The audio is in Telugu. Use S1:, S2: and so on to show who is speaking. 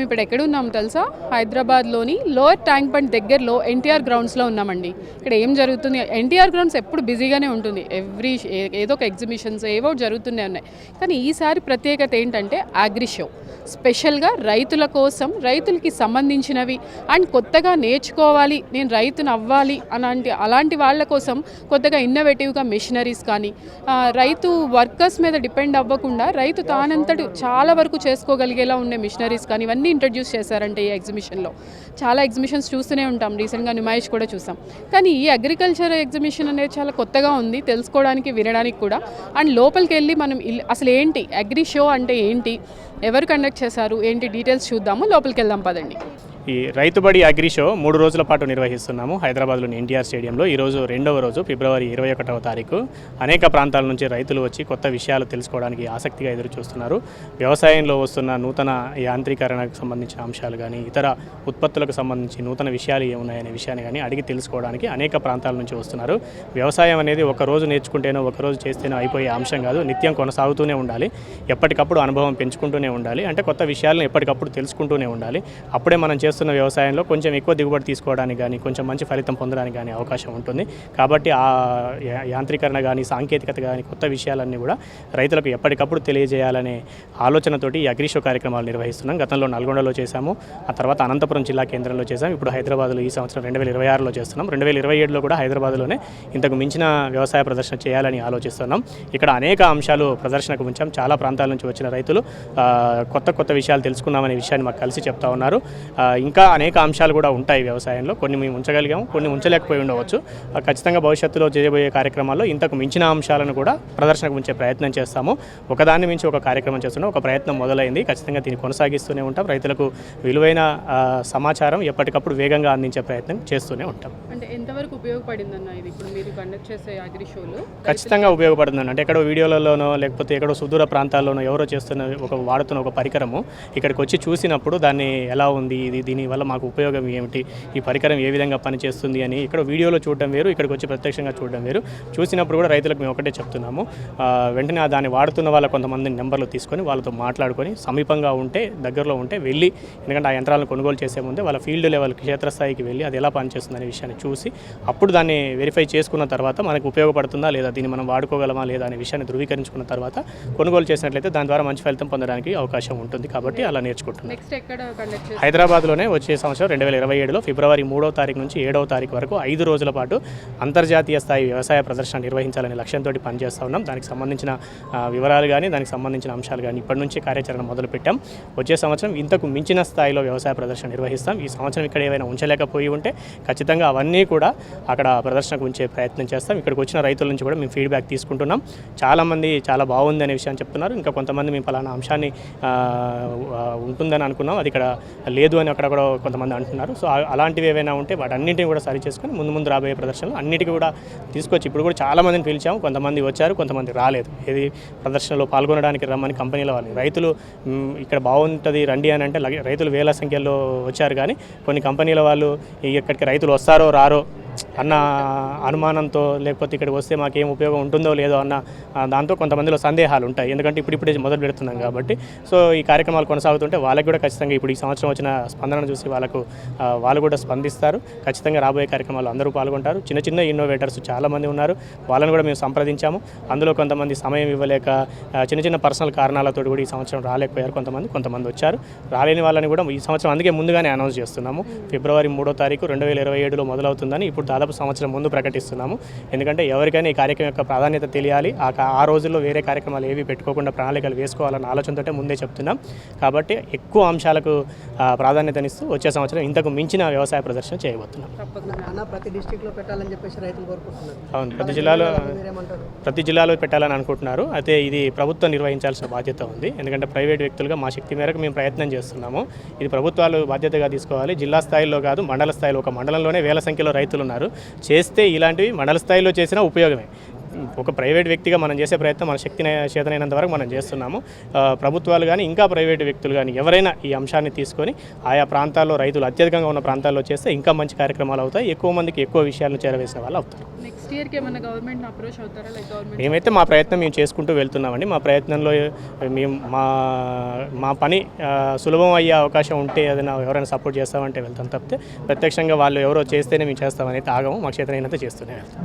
S1: ఇప్పుడు ఎక్కడ ఉన్నాం తెలుసా? హైదరాబాద్లోని లోయర్ ట్యాంక్ బండ్ దగ్గరలో ఎన్టీఆర్ గ్రౌండ్స్లో ఉన్నామండి. ఇక్కడ ఏం జరుగుతుంది? ఎన్టీఆర్ గ్రౌండ్స్ ఎప్పుడు బిజీగానే ఉంటుంది. ఏదో ఒక ఎగ్జిబిషన్స్ ఏవో జరుగుతూనే ఉన్నాయి. కానీ ఈసారి ప్రత్యేకత ఏంటంటే అగ్రి షో. స్పెషల్గా రైతుల కోసం, రైతులకి సంబంధించినవి అండ్ కొత్తగా నేర్చుకోవాలి, నేను రైతును అవ్వాలి అలాంటి వాళ్ళ కోసం కొత్తగా ఇన్నోవేటివ్గా మెషినరీస్ కానీ, రైతు వర్కర్స్ మీద డిపెండ్ అవ్వకుండా రైతు తానంతటి చాలా వరకు చేసుకోగలిగేలా ఉండే మిషనరీస్ కానీ ఇవన్నీ ఇంట్రడ్యూస్ చేశారంటే ఈ ఎగ్జిబిషన్లో. చాలా ఎగ్జిబిషన్స్ చూస్తూనే ఉంటాం, రీసెంట్గా నుమాయిష్ కూడా చూసాం. కానీ ఈ అగ్రికల్చర్ ఎగ్జిబిషన్ అనేది చాలా కొత్తగా ఉంది తెలుసుకోవడానికి, వినడానికి కూడా. అండ్ లోపలికి వెళ్ళి మనం అసలు ఏంటి అగ్రి షో అంటే ఏంటి, ఎవరు కండక్ట్ చేశారు, ఏంటి డీటెయిల్స్ చూద్దాము. లోపలికి వెళ్దాం పదండి.
S2: ఈ రైతుబడి అగ్రి షో 3 రోజుల పాటు నిర్వహిస్తున్నాము హైదరాబాద్లోని ఎన్టీఆర్ స్టేడియంలో. ఈరోజు 2వ రోజు, ఫిబ్రవరి 21వ తారీఖు. అనేక ప్రాంతాల నుంచి రైతులు వచ్చి కొత్త విషయాలు తెలుసుకోవడానికి ఆసక్తిగా ఎదురు చూస్తున్నారు. వ్యవసాయంలో వస్తున్న నూతన యాంత్రీకరణకు సంబంధించిన అంశాలు కానీ, ఇతర ఉత్పత్తులకు సంబంధించి నూతన విషయాలు ఏమున్నాయనే విషయాన్ని కానీ అడిగి తెలుసుకోవడానికి అనేక ప్రాంతాల నుంచి వస్తున్నారు. వ్యవసాయం అనేది ఒక రోజు నేర్చుకుంటేనో ఒక రోజు చేస్తేనో అయిపోయే అంశం కాదు, నిత్యం కొనసాగుతూనే ఉండాలి. ఎప్పటికప్పుడు అనుభవం పెంచుకుంటూనే ఉండాలి. అంటే కొత్త విషయాలను ఎప్పటికప్పుడు తెలుసుకుంటూనే ఉండాలి. అప్పుడే మనం చేస్తున్న వ్యవసాయంలో కొంచెం ఎక్కువ దిగుబడి తీసుకోవడానికి కానీ, కొంచెం మంచి ఫలితం పొందడానికి కానీ అవకాశం ఉంటుంది. కాబట్టి ఆ యాంత్రీకరణ కానీ, సాంకేతికత కానీ, కొత్త విషయాలన్నీ కూడా రైతులకు ఎప్పటికప్పుడు తెలియజేయాలనే ఆలోచనతోటి ఈ అగ్రి షో కార్యక్రమాలు నిర్వహిస్తున్నాం. గతంలో నల్గొండలో చేశాము, ఆ తర్వాత అనంతపురం జిల్లా కేంద్రంలో చేశాము. ఇప్పుడు హైదరాబాద్లో ఈ సంవత్సరం 2026లో చేస్తున్నాం. 2027లో కూడా హైదరాబాద్లోనే ఇంతకు మించిన వ్యవసాయ ప్రదర్శన చేయాలని ఆలోచిస్తున్నాం. ఇక్కడ అనేక అంశాలు ప్రదర్శనకు ఉంచాం. చాలా ప్రాంతాల నుంచి వచ్చిన రైతులు కొత్త విషయాలు తెలుసుకున్నామనే విషయాన్ని మాకు కలిసి చెప్తా ఉన్నారు. ఇంకా అనేక అంశాలు కూడా ఉంటాయి వ్యవసాయంలో. కొన్ని మేము ఉంచగలిగాము, కొన్ని ఉంచలేకపోయి ఉండవచ్చు. ఖచ్చితంగా భవిష్యత్తులో చేయబోయే కార్యక్రమాల్లో ఇంతకు మించిన అంశాలను కూడా ప్రదర్శనకు ఉంచే ప్రయత్నం చేస్తాము. ఒకదాన్ని మించి ఒక కార్యక్రమం చేస్తున్నాం. ఒక ప్రయత్నం మొదలైంది, ఖచ్చితంగా దీన్ని కొనసాగిస్తూనే ఉంటాం. రైతులకు విలువైన సమాచారం ఎప్పటికప్పుడు వేగంగా అందించే ప్రయత్నం చేస్తూనే ఉంటాం.
S1: అంటే ఎంతవరకు ఉపయోగపడిందన్న ఇది ఇప్పుడు మీరు కండక్ట్ చేసే అగ్రి షోలో?
S2: ఖచ్చితంగా ఉపయోగపడుతుందండి. అంటే ఎక్కడో వీడియోలలోనో లేకపోతే ఎక్కడో సుదూర ప్రాంతాల్లోనో ఎవరో చేస్తున్న వాడుతున్న ఒక పరికరము ఇక్కడికి వచ్చి చూసినప్పుడు దాన్ని ఎలా ఉంది, దీనివల్ల మాకు ఉపయోగం ఏమిటి, ఈ పరికరం ఏ విధంగా పనిచేస్తుంది అని ఇక్కడ వీడియోలో చూడడం వేరు, ఇక్కడికి వచ్చి ప్రత్యక్షంగా చూడడం వేరు. చూసినప్పుడు కూడా రైతులకు మేము ఒకటే చెప్తున్నాము, వెంటనే దాన్ని వాడుతున్న వాళ్ళ కొంతమంది నెంబర్లు తీసుకొని వాళ్ళతో మాట్లాడుకొని సమీపంగా ఉంటే, దగ్గరలో ఉంటే వెళ్ళి, ఎందుకంటే ఆ యంత్రాలను కొనుగోలు చేసే ముందే వాళ్ళ ఫీల్డ్ లెవెల్ క్షేత్రస్థాయికి వెళ్ళి అది ఎలా పనిచేస్తుంది అనే విషయాన్ని చూసి అప్పుడు దాన్ని వెరిఫై చేసుకున్న తర్వాత మనకు ఉపయోగపడుతుందా లేదా, దీన్ని మనం వాడుకోగలమా లేదా అనే విషయాన్ని ధృవీకరించుకున్న తర్వాత కొనుగోలు చేసినట్లయితే దాని ద్వారా మంచి ఫలితం పొందడానికి అవకాశం ఉంటుంది. కాబట్టి అలా నేర్చుకుంటున్నాం. హైదరాబాద్లోనే వచ్చే సంవత్సరం 2027లో ఫిబ్రవరి 3వ తారీఖు నుంచి 7వ తారీఖు వరకు 5 రోజుల పాటు అంతర్జాతీయ స్థాయి వ్యవసాయ ప్రదర్శన నిర్వహించాలనే లక్ష్యంతో పనిచేస్తూ ఉన్నాం. దానికి సంబంధించిన వివరాలు కానీ, దానికి సంబంధించిన అంశాలు కానీ ఇప్పటి నుంచి కార్యాచరణ మొదలుపెట్టాం. వచ్చే సంవత్సరం ఇంతకు మించిన స్థాయిలో వ్యవసాయ ప్రదర్శన నిర్వహిస్తాం. ఈ సంవత్సరం ఇక్కడ ఏమైనా ఉంచలేకపోయి ఉంటే ఖచ్చితంగా అవన్నీ కూడా అక్కడ ప్రదర్శనకు ఉంచే ప్రయత్నం చేస్తాం. ఇక్కడికి వచ్చిన రైతుల నుంచి కూడా మేము ఫీడ్బ్యాక్ తీసుకుంటున్నాం. చాలామంది చాలా బాగుంది అనే విషయాన్ని చెప్తున్నారు. ఇంకా కొంతమంది మేము పలానా అంశాన్ని ఉంటుందని అనుకున్నాం, అది ఇక్కడ లేదు అని అక్కడ కూడా కొంతమంది అంటున్నారు. సో అలాంటివి ఏవైనా ఉంటే వాటన్నింటినీ కూడా సరి చేసుకొని ముందు రాబోయే ప్రదర్శనలు అన్నిటికీ కూడా తీసుకొచ్చి ఇప్పుడు కూడా చాలామందిని పిలిచాము. కొంతమంది వచ్చారు, కొంతమంది రాలేదు. ఏది ప్రదర్శనలో పాల్గొనడానికి రమ్మని కంపెనీల వాళ్ళు, రైతులు ఇక్కడ బాగుంటుంది రండి అని అంటే రైతులు వేల సంఖ్యలో వచ్చారు. కానీ కొన్ని కంపెనీల వాళ్ళు ఇక్కడికి రైతులు వస్తారో రారో అన్న అనుమానంతో, లేకపోతే ఇక్కడికి వస్తే మాకేం ఉపయోగం ఉంటుందో లేదో అన్న దాంతో కొంతమందిలో సందేహాలు ఉంటాయి. ఎందుకంటే ఇప్పుడే మొదలు పెడుతున్నాం కాబట్టి. సో ఈ కార్యక్రమాలు కొనసాగుతుంటే వాళ్ళకి కూడా ఖచ్చితంగా ఇప్పుడు ఈ సంవత్సరం వచ్చిన స్పందన చూసి వాళ్ళు కూడా స్పందిస్తారు. ఖచ్చితంగా రాబోయే కార్యక్రమాలు అందరూ పాల్గొంటారు. చిన్న ఇన్నోవేటర్స్ చాలామంది ఉన్నారు, వాళ్ళని కూడా మేము సంప్రదించాము. అందులో కొంతమంది సమయం ఇవ్వలేక చిన్న పర్సనల్ కారణాలతో కూడా ఈ సంవత్సరం రాలేకపోయారు. కొంతమంది వచ్చారు. రాలేని వాళ్ళని కూడా ఈ సంవత్సరం అందుకే ముందుగానే అనౌన్స్ చేస్తున్నాము. ఫిబ్రవరి 3వ తారీఖు 2027లో మొదలవుతుందని ఇప్పుడు దాదాపు సంవత్సరం ముందు ప్రకటిస్తున్నాము. ఎందుకంటే ఎవరికైనా ఈ కార్యక్రమం యొక్క ప్రాధాన్యత తెలియాలి. ఆ రోజుల్లో వేరే కార్యక్రమాలు ఏవి పెట్టుకోకుండా ప్రణాళికలు వేసుకోవాలన్న ఆలోచనతో ముందే చెప్తున్నాం. కాబట్టి ఎక్కువ అంశాలకు ప్రాధాన్యతనిస్తూ వచ్చే సంవత్సరం ఇంతకు మించిన వ్యవసాయ ప్రదర్శన చేయబోతున్నాం.
S3: ప్రతి డిస్ట్రిక్ట్లో పెట్టాలని చెప్పేసి రైతులు కోరుకుంటున్నారు.
S2: అవును, ప్రతి జిల్లాలో పెట్టాలని అనుకుంటున్నారు. అయితే ఇది ప్రభుత్వం నిర్వహించాల్సిన బాధ్యత ఉంది. ఎందుకంటే ప్రైవేట్ వ్యక్తులుగా మా శక్తి మేరకు మేము ప్రయత్నం చేస్తున్నాము. ఇది ప్రభుత్వాలు బాధ్యతగా తీసుకోవాలి. జిల్లా స్థాయిలో కాదు, మండల స్థాయిలో. ఒక మండలంలోనే వేల సంఖ్యలో రైతులు ఉన్నారు. చేస్తే ఇలాంటివి మండల స్థాయిలో చేసినా ఉపయోగమే. ఒక ప్రైవేట్ వ్యక్తిగా మనం చేసే ప్రయత్నం మన శక్తి చేతనైనంత వరకు మనం చేస్తున్నాము. ప్రభుత్వాలు కానీ ఇంకా ప్రైవేటు వ్యక్తులు కానీ ఎవరైనా ఈ అంశాన్ని తీసుకొని ఆయా ప్రాంతాల్లో రైతులు అత్యధికంగా ఉన్న ప్రాంతాల్లో చేస్తే ఇంకా మంచి కార్యక్రమాలు అవుతాయి, ఎక్కువ మందికి ఎక్కువ విషయాలను చేరవేసిన వాళ్ళు అవుతారు.
S1: నెక్స్ట్ ఇయర్కి ఏమైనా గవర్నమెంట్ అప్రోచ్ అవుతారా? లైక్ గవర్నమెంట్
S2: మేమైతే మా ప్రయత్నం మేము చేసుకుంటూ వెళ్తున్నామండి. మా ప్రయత్నంలో మేము మా పని సులభం అయ్యే అవకాశం ఉంటే ఏదైనా ఎవరైనా సపోర్ట్ చేస్తామంటే వెళ్తాం తప్పితే ప్రత్యక్షంగా వాళ్ళు ఎవరో చేస్తేనే మేము చేస్తామని అయితే ఆగము. మా చేతనైనంత చేస్తూనే వెళ్తాం.